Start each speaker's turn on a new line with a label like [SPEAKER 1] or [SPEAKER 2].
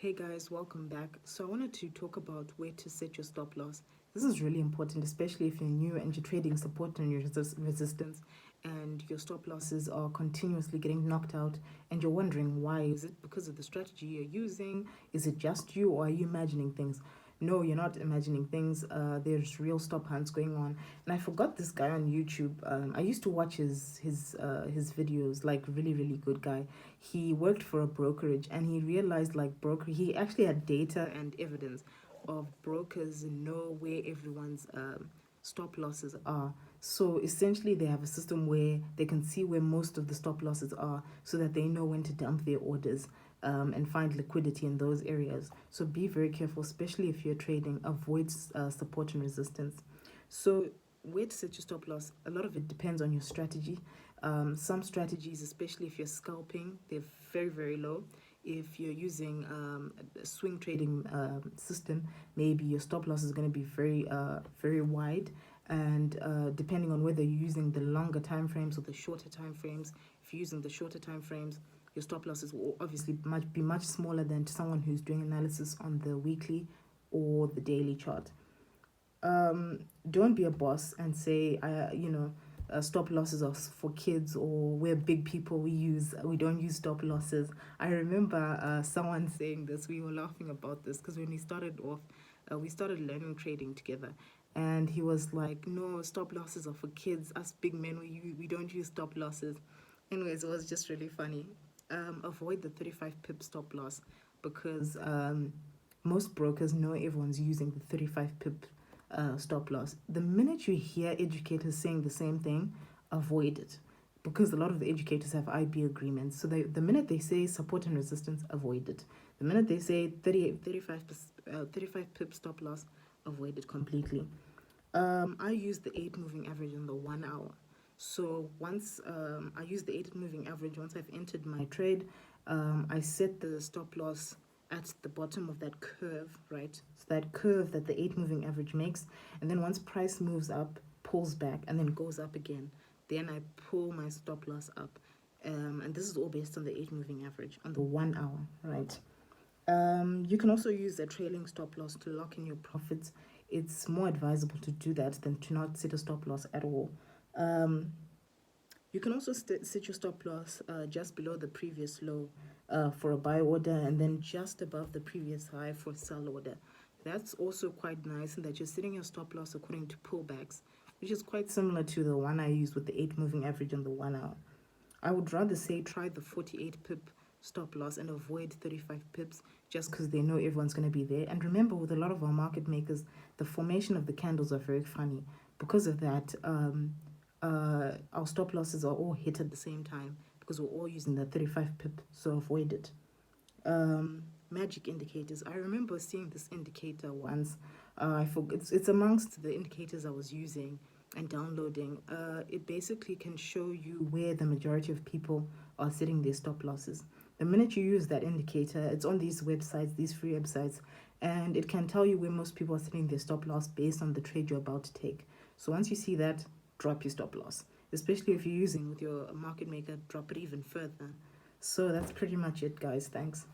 [SPEAKER 1] Hey guys, welcome back. So I wanted to talk about where to set your stop loss. This is really important, especially if you're new and you're trading support and your resistance, and your stop losses are continuously getting knocked out, and you're wondering why. Is it because of the strategy you're using? Is it just you, or are you imagining things? No, you're not imagining things. There's real stop hunts going on, and I forgot this guy on YouTube. I used to watch his videos, like really good guy. He worked for a brokerage, and he realized he actually had data and evidence of brokers know where everyone's stop losses are. So essentially, they have a system where they can see where most of the stop losses are, so that they know when to dump their orders. And find liquidity in those areas. So be very careful, especially if you're trading. Avoid support and resistance. So where to set your stop loss? A lot of it depends on your strategy. Some strategies, especially if you're scalping, they're very low. If you're using a swing trading system, maybe your stop loss is going to be very wide. And depending on whether you're using the longer time frames or the shorter time frames, if you're using the shorter time frames, your stop losses will obviously be much smaller than to someone who's doing analysis on the weekly or the daily chart. Don't be a boss and say, stop losses are for kids, or we're big people, we don't use stop losses. I remember someone saying this. We were laughing about this because when we started off, we started learning trading together, and he was like, no, stop losses are for kids. Us big men, we don't use stop losses. Anyways, it was just really funny. Avoid the 35 pip stop loss, because most brokers know everyone's using the 35 pip stop loss. The minute you hear educators saying the same thing, avoid it, because a lot of the educators have IB agreements. So the minute they say support and resistance, avoid it. The minute they say 35 pip stop loss, avoid it completely. I use the 8 moving average on the 1 hour. So once I use the 8 moving average, once I've entered my trade, I set the stop loss at the bottom of that curve, right? So that curve that the 8 moving average makes. And then once price moves up, pulls back, and then goes up again, then I pull my stop loss up. And this is all based on the 8 moving average on the 1 hour, right? You can also use a trailing stop loss to lock in your profits. It's more advisable to do that than to not set a stop loss at all. You can also set your stop loss just below the previous low for a buy order, and then just above the previous high for a sell order. That's also quite nice, in that you're setting your stop loss according to pullbacks, which is quite similar to the one I use with the 8 moving average on the 1 hour. I would rather say try the 48 pip stop loss and avoid 35 pips, just because they know everyone's going to be there. And remember, with a lot of our market makers, the formation of the candles are very funny. Because of that, our stop losses are all hit at the same time, because we're all using the 35 pip, so avoid it. Magic indicators. I remember seeing this indicator once. I forget. It's amongst the indicators I was using and downloading. It basically can show you where the majority of people are setting their stop losses. The minute you use that indicator, it's on these websites, these free websites, and it can tell you where most people are setting their stop loss based on the trade you're about to take. So once you see that, drop your stop loss. Especially if you're using with your market maker, drop it even further. So that's pretty much it, guys. Thanks.